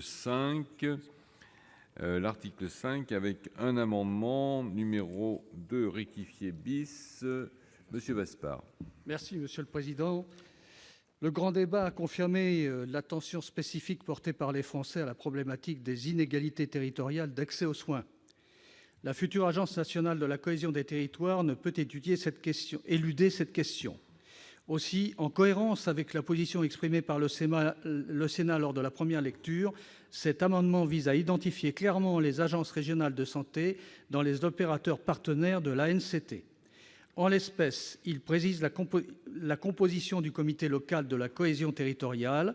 5, l'article 5 avec un amendement numéro 2 rectifié bis. Monsieur Vaspart. Merci, Monsieur le Président. Le grand débat a confirmé l'attention spécifique portée par les Français à la problématique des inégalités territoriales d'accès aux soins. La future Agence nationale de la cohésion des territoires ne peut éluder cette question. Aussi, en cohérence avec la position exprimée par le Sénat lors de la première lecture, cet amendement vise à identifier clairement les agences régionales de santé dans les opérateurs partenaires de l'ANCT. En l'espèce, il précise la composition du comité local de la cohésion territoriale,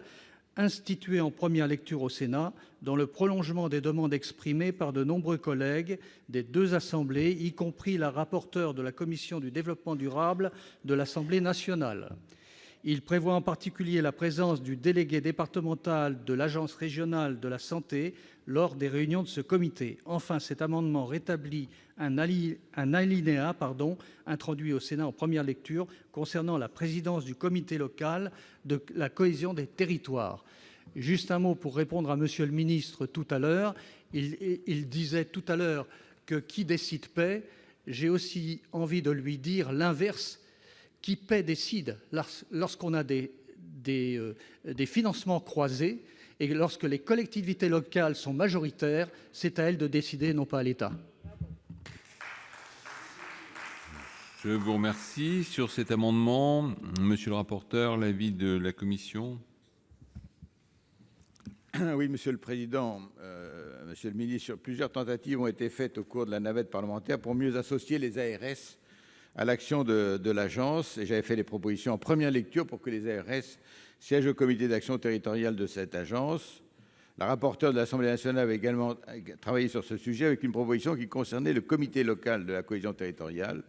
institué en première lecture au Sénat, dans le prolongement des demandes exprimées par de nombreux collègues des deux assemblées, y compris la rapporteure de la commission du développement durable de l'Assemblée nationale. Il prévoit en particulier la présence du délégué départemental de l'Agence régionale de la santé lors des réunions de ce comité. Enfin, cet amendement rétablit un alinéa introduit au Sénat en première lecture concernant la présidence du comité local de la cohésion des territoires. Juste un mot pour répondre à Monsieur le ministre tout à l'heure. Il disait tout à l'heure que qui décide paie. J'ai aussi envie de lui dire l'inverse. Qui paie décide. Lorsqu'on a des financements croisés et lorsque les collectivités locales sont majoritaires, c'est à elles de décider, non pas à l'État. Je vous remercie. Sur cet amendement, monsieur le rapporteur, l'avis de la commission. Oui, Monsieur le Président, Monsieur le Ministre, plusieurs tentatives ont été faites au cours de la navette parlementaire pour mieux associer les ARS à l'action de l'agence. Et j'avais fait des propositions en première lecture pour que les ARS siègent au comité d'action territoriale de cette agence. La rapporteure de l'Assemblée nationale avait également travaillé sur ce sujet avec une proposition qui concernait le comité local de la cohésion territoriale.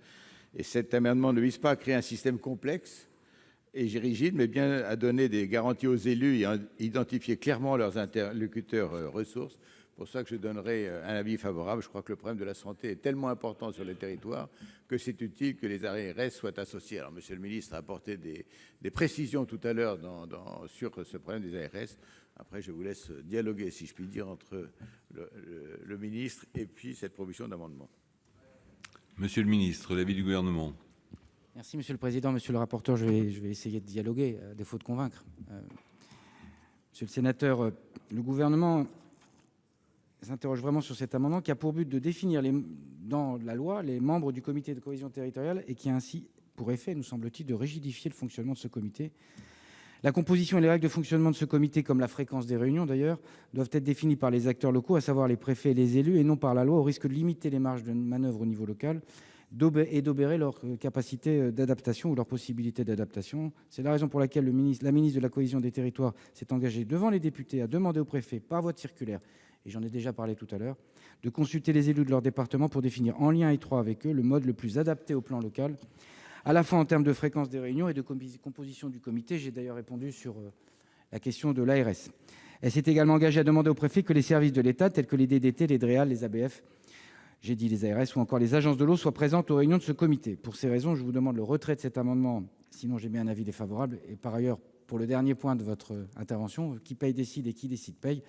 Et cet amendement ne vise pas à créer un système complexe et rigide, mais bien à donner des garanties aux élus et à identifier clairement leurs interlocuteurs ressources. C'est pour ça que je donnerai un avis favorable. Je crois que le problème de la santé est tellement important sur le territoire que c'est utile que les ARS soient associés. Alors, Monsieur le ministre a apporté des précisions tout à l'heure sur ce problème des ARS. Après, je vous laisse dialoguer, si je puis dire, entre le ministre et puis cette proposition d'amendement. Monsieur le ministre, l'avis du Gouvernement. Merci, Monsieur le Président. Monsieur le rapporteur, je vais essayer de dialoguer, à défaut de convaincre. Monsieur le sénateur, le Gouvernement s'interroge vraiment sur cet amendement qui a pour but de définir dans la loi les membres du comité de cohésion territoriale et qui a ainsi pour effet, nous semble-t-il, de rigidifier le fonctionnement de ce comité. La composition et les règles de fonctionnement de ce comité, comme la fréquence des réunions d'ailleurs, doivent être définies par les acteurs locaux, à savoir les préfets et les élus, et non par la loi, au risque de limiter les marges de manœuvre au niveau local et d'obérer leur capacité d'adaptation ou leur possibilité d'adaptation. C'est la raison pour laquelle la ministre de la Cohésion des Territoires s'est engagée devant les députés à demander au préfet, par voie de circulaire, et j'en ai déjà parlé tout à l'heure, de consulter les élus de leur département pour définir en lien étroit avec eux le mode le plus adapté au plan local, à la fois en termes de fréquence des réunions et de composition du comité. J'ai d'ailleurs répondu sur la question de l'ARS. Elle s'est également engagée à demander au préfet que les services de l'État, tels que les DDT, les DREAL, les ABF, j'ai dit les ARS ou encore les agences de l'eau, soient présentes aux réunions de ce comité. Pour ces raisons, je vous demande le retrait de cet amendement, sinon j'émets un avis défavorable. Et par ailleurs, pour le dernier point de votre intervention, qui paye décide et qui décide paye,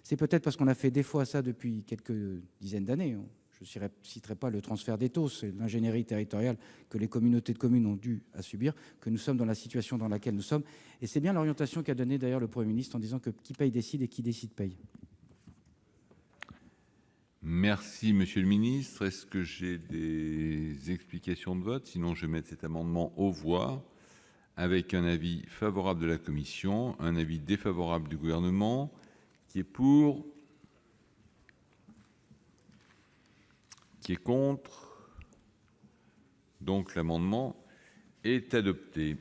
c'est peut-être parce qu'on a fait défaut à ça depuis quelques dizaines d'années. Je ne citerai pas le transfert d'Ethos et l'ingénierie territoriale que les communautés de communes ont dû à subir, que nous sommes dans la situation dans laquelle nous sommes. Et c'est bien l'orientation qu'a donnée d'ailleurs le Premier ministre en disant que qui paye décide et qui décide paye. Merci, Monsieur le ministre. Est-ce que j'ai des explications de vote? Sinon, je vais mettre cet amendement aux voix avec un avis favorable de la commission, un avis défavorable du Gouvernement. Qui est pour? Qui est contre? Donc l'amendement est adopté.